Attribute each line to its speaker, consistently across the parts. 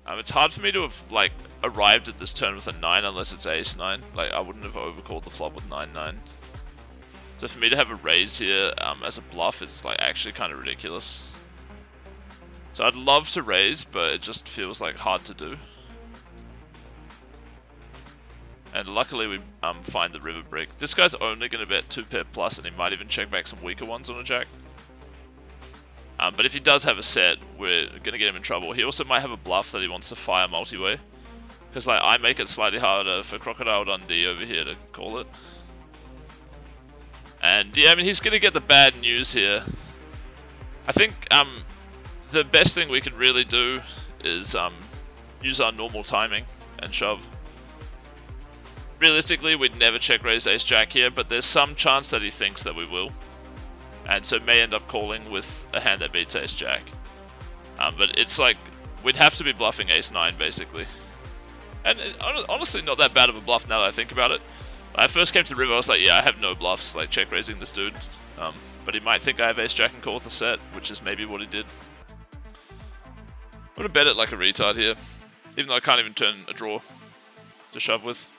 Speaker 1: It's hard for me to have, like, arrived at this turn with a 9 unless it's ace-9. Like, I wouldn't have overcalled the flop with 9-9. So for me to have a raise here as a bluff, it's, like, actually kind of ridiculous. So I'd love to raise, but it just feels, like, hard to do. And luckily we find the river brick. This guy's only going to bet 2-pair plus, and he might even check back some weaker ones on a jack. But if he does have a set, we're going to get him in trouble. He also might have a bluff that he wants to fire multi-way. Because like, I make it slightly harder for Crocodile Dundee over here to call it. And yeah, I mean, he's going to get the bad news here. I think the best thing we can really do is use our normal timing and shove. Realistically, we'd never check raise ace-jack here, but there's some chance that he thinks that we will. And so may end up calling with a hand that beats ace-jack. But it's like, we'd have to be bluffing ace-9 basically. And honestly not that bad of a bluff now that I think about it. When I first came to the river, I was like, yeah, I have no bluffs, like check raising this dude. But he might think I have ace-jack and call with a set, which is maybe what he did. I'm gonna bet it like a retard here, even though I can't even turn a draw to shove with.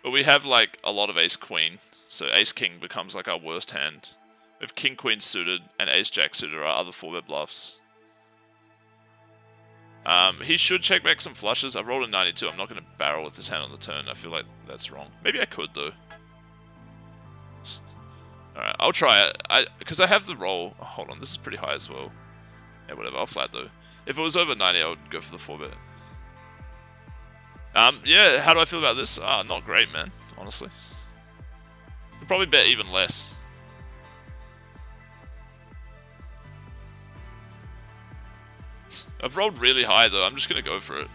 Speaker 1: But we have like a lot of ace-queen, so ace-king becomes like our worst hand. We have king-queen suited and ace-jack suited are our other 4-bet bluffs. He should check back some flushes. I've rolled a 92. I'm not going to barrel with this hand on the turn. I feel like that's wrong. Maybe I could though. Alright, I'll try it. Because I have the roll. Oh, hold on, this is pretty high as well. Yeah, whatever. I'll flat though. If it was over 90, I would go for the 4-bet. Yeah, how do I feel about this? Not great, man, honestly. I'd probably bet even less. I've rolled really high, though. I'm just going to go for it.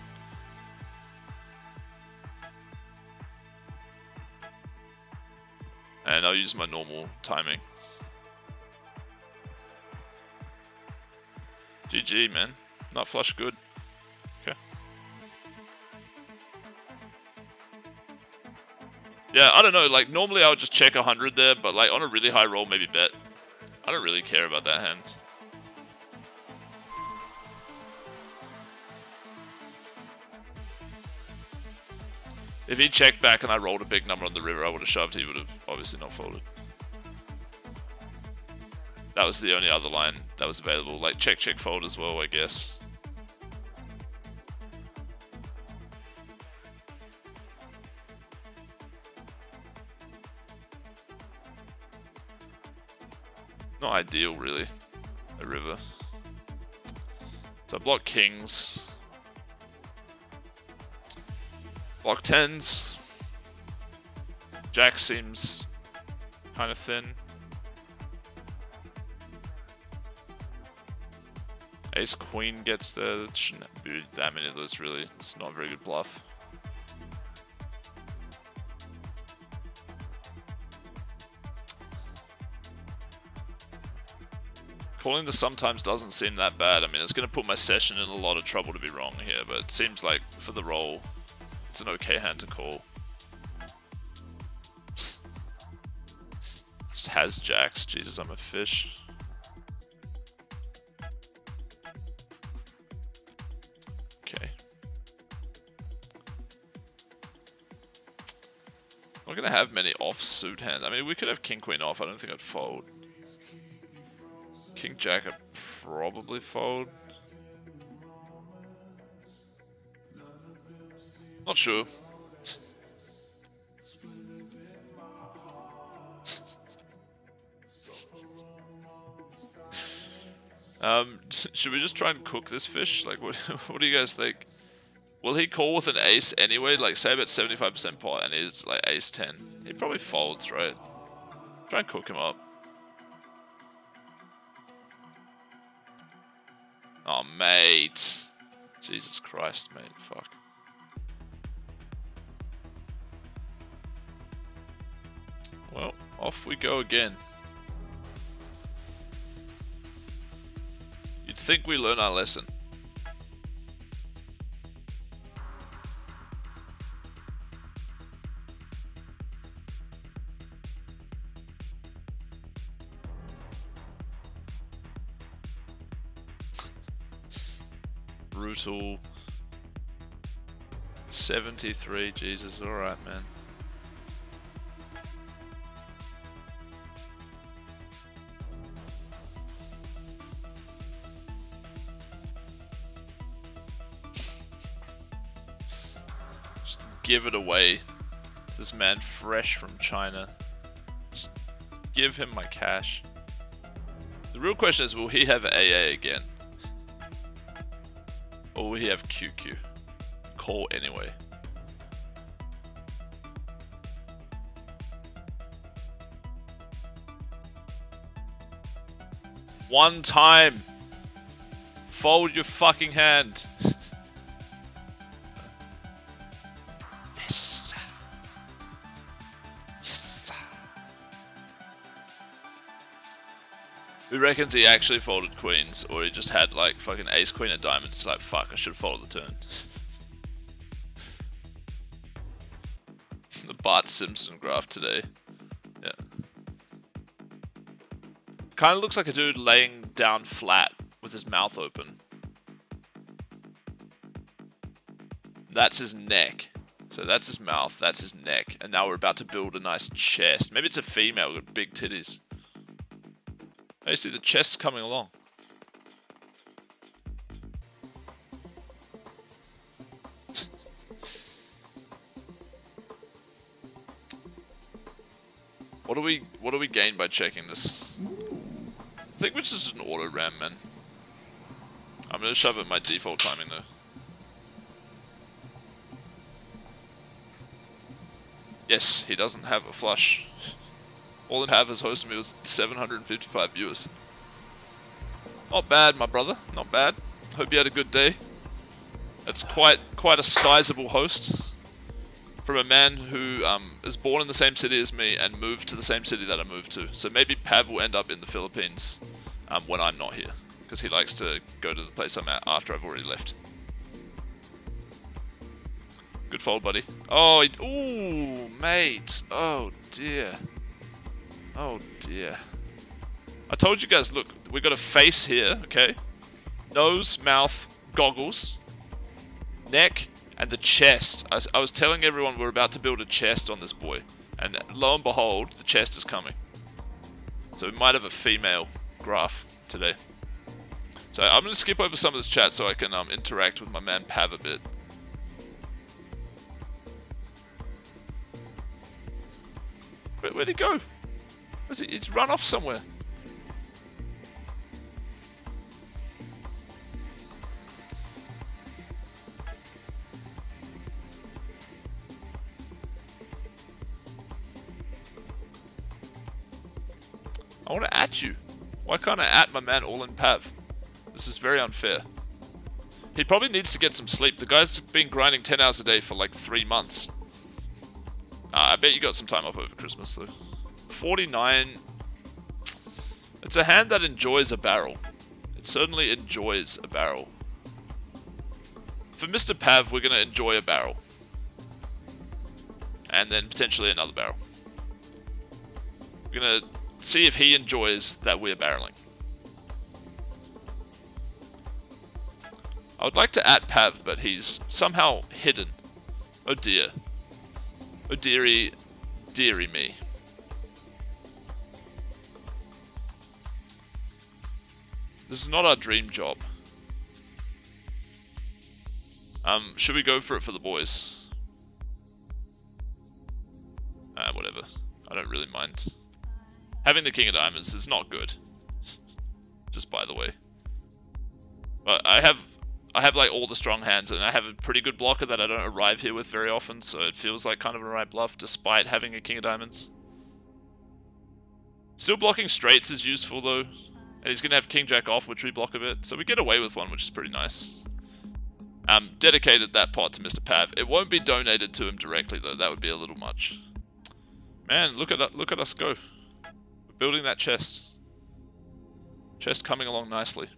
Speaker 1: And I'll use my normal timing. GG, man. Nut flush good. Okay. Yeah, I don't know, like, normally I would just check 100 there, but, like, on a really high roll, maybe bet. I don't really care about that hand. If he checked back and I rolled a big number on the river, I would have shoved, he would have obviously not folded. That was the only other line that was available, like, check, check, fold as well, I guess. Not ideal, really, a river. So I block kings. Block 10s. Jack seems kind of thin. Ace Queen gets there. It shouldn't be that many of those, really. It's not a very good bluff. Calling this sometimes doesn't seem that bad. I mean, it's going to put my session in a lot of trouble to be wrong here, but it seems like for the roll, it's an okay hand to call. Just has jacks. Jesus, I'm a fish. Okay. I'm not going to have many offsuit hands. I mean, we could have king queen off. I don't think I'd fold. King jack, I'd probably fold. Not sure. Should we just try and cook this fish? Like, what do you guys think? Will he call with an ace anyway? Like, say about 75% pot and he's like ace 10. He probably folds, right? Try and cook him up. Oh, mate. Jesus Christ, mate. Fuck. Well, off we go again. You'd think we learn our lesson. brutal. 73, Jesus, alright, man. Just give it away. This man fresh from China. Just give him my cash. The real question is, will he have AA again? Or will he have QQ? Call anyway. One time! Fold your fucking hand. Yes. Yes. Who reckons he actually folded queens, or he just had like fucking ace queen of diamonds? It's like, fuck, I should have folded the turn. The Bart Simpson graph today. Yeah. Kind of looks like a dude laying down flat with his mouth open. That's his neck. So that's his mouth, that's his neck. And now we're about to build a nice chest. Maybe it's a female with big titties. Oh, you see the chest's coming along. What do we gain by checking this? I think which is an auto ram, man. I'm gonna shove it my default timing though. Yes, he doesn't have a flush. All it have is hosting me with 755 viewers. Not bad, my brother. Not bad. Hope you had a good day. That's quite a sizable host. From a man who is born in the same city as me and moved to the same city that I moved to. So maybe Pav will end up in the Philippines when I'm not here. Because he likes to go to the place I'm at after I've already left. Good fold, buddy. Oh, ooh, mate. Oh, dear. Oh, dear. I told you guys, look, we got a face here, okay? Nose, mouth, goggles, neck, and the chest. I was telling everyone we're about to build a chest on this boy. And lo and behold, the chest is coming. So we might have a female graph today. So I'm going to skip over some of this chat so I can interact with my man Pav a bit. Where'd he go? He's run off somewhere. I want to at you. Why can't I at my man All in Pav? This is very unfair. He probably needs to get some sleep. The guy's been grinding 10 hours a day for like 3 months. I bet you got some time off over Christmas though. 49. It's a hand that enjoys a barrel. It certainly enjoys a barrel. For Mr. Pav, we're going to enjoy a barrel. And then potentially another barrel. We're going to see if he enjoys that we're barreling. I would like to at Pav, but he's somehow hidden. Oh dear. Oh dearie, dearie me. This is not our dream job. Should we go for it for the boys? Whatever. I don't really mind. Having the King of Diamonds is not good. Just by the way. But I have like all the strong hands, and I have a pretty good blocker that I don't arrive here with very often, so it feels like kind of a right bluff despite having a King of Diamonds. Still blocking straights is useful though, and he's going to have King Jack off, which we block a bit, so we get away with one, which is pretty nice. Dedicated that pot to Mr. Pav. It won't be donated to him directly though, that would be a little much. Man, look at us go. We're building that chest. Chest coming along nicely.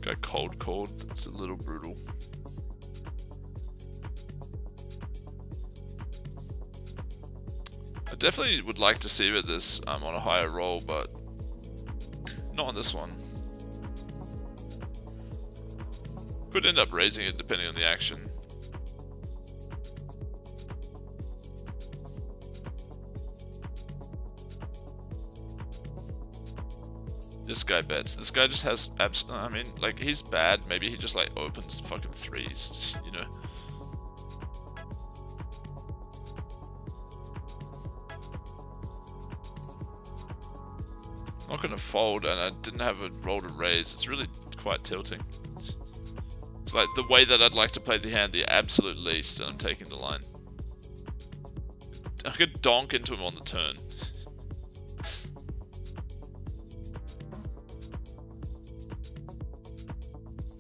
Speaker 1: Go cold. It's a little brutal. I definitely would like to see with this on a higher roll, but Not on this one. Could end up raising it depending on the action. This guy bets. This guy just has I mean, like, he's bad. Maybe he just, like, opens fucking threes, you know? Not gonna fold, and I didn't have a roll to raise. It's really quite tilting. It's like the way that I'd like to play the hand the absolute least, and I'm taking the line. I could donk into him on the turn.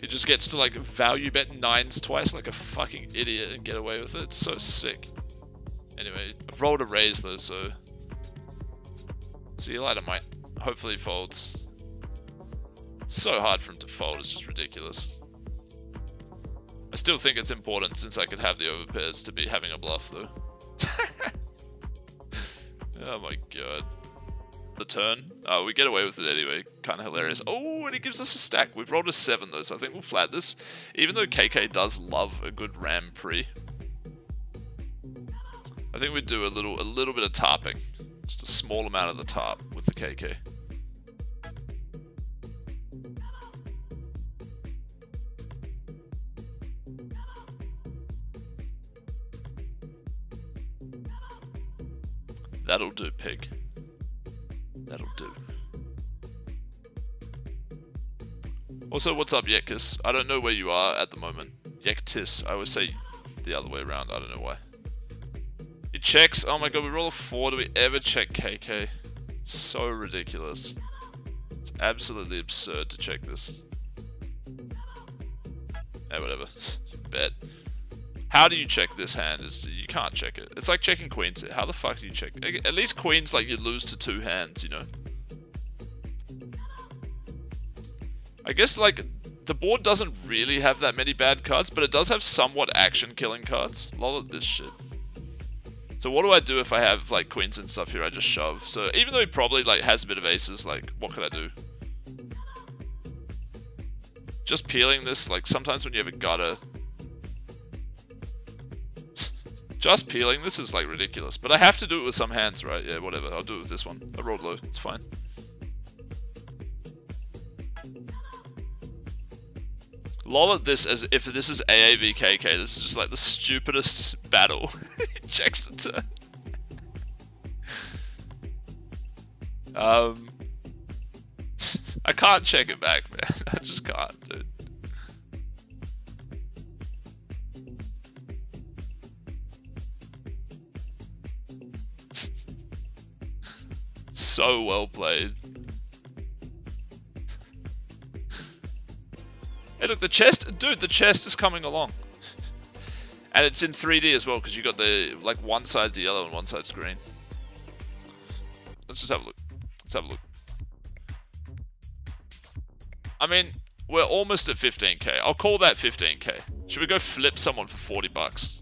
Speaker 1: He just gets to, like, value bet 9s twice like a fucking idiot and get away with it. It's so sick. Anyway, I've rolled a raise though, so... See you later, mate. Hopefully he folds. It's so hard for him to fold, it's just ridiculous. I still think it's important, since I could have the overpairs, to be having a bluff though. Oh my god. The turn. Oh, we get away with it anyway. Kind of hilarious. Oh, and he gives us a stack. We've rolled a 7 though, so I think we'll flat this. Even though KK does love a good ram pre. I think we'd do a little bit of tarping. Just a small amount of the tarp with the KK. That'll do, pig. That'll do. Also, what's up, Yekis? I don't know where you are at the moment. Yektis. I always say the other way around. I don't know why. He checks. Oh my god, we roll a 4. Do we ever check KK? It's so ridiculous. It's absolutely absurd to check this. Yeah, whatever. Bet. How do you check this hand? You can't check it. It's like checking queens. How the fuck do you check? At least queens, like, you lose to 2 hands, you know? I guess, like, the board doesn't really have that many bad cards, but it does have somewhat action-killing cards. Lol at this shit. So what do I do if I have, like, queens and stuff here? I just shove. So even though he probably, like, has a bit of aces, like, what could I do? Just peeling this, like, sometimes when you have a gutter... Just peeling this is, like, ridiculous. But I have to do it with some hands, right? Yeah, whatever. I'll do it with this one. I rolled low. It's fine. Lol at this as if this is AAVKK. This is just, like, the stupidest battle. He checks the turn. I can't check it back, man. I just can't, dude. So well played. Hey, look, the chest, dude, the chest is coming along. And it's in 3D as well, because you got the, like, one side's yellow and one side's green. Let's just have a look. Let's have a look. I mean, we're almost at 15k. I'll call that 15k. Should we go flip someone for 40 bucks?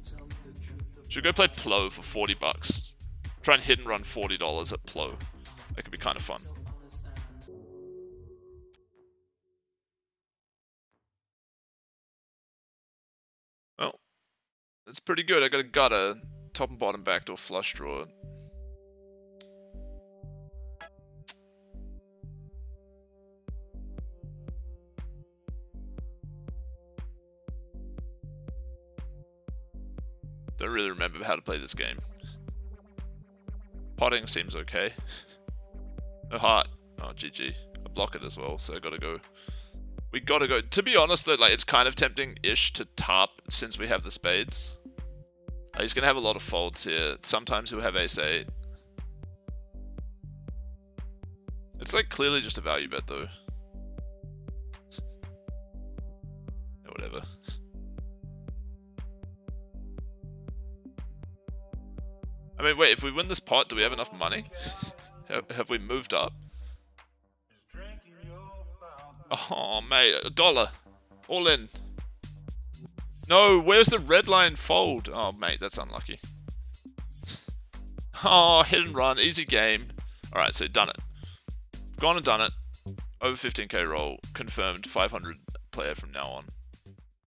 Speaker 1: Should we go play Plo for 40 bucks? Try and hit and run $40 at Plo. That could be kind of fun. Well, it's pretty good. I got a gutter, top and bottom backdoor flush draw. Don't really remember how to play this game. Potting seems okay. No heart. Oh, GG. I block it as well, so I gotta go. We gotta go. To be honest, though, like, it's kind of tempting-ish to tarp since we have the spades. He's gonna have a lot of folds here. Sometimes he'll have ace-8. It's, like, clearly just a value bet, though. Yeah, whatever. I mean, wait, if we win this pot, do we have enough money? Have we moved up? Oh, mate, $1. All in. No, where's the red line fold? Oh, mate, that's unlucky. Oh, hit and run, easy game. Alright, so done it. Gone and done it. over 15k roll, confirmed 500 player from now on.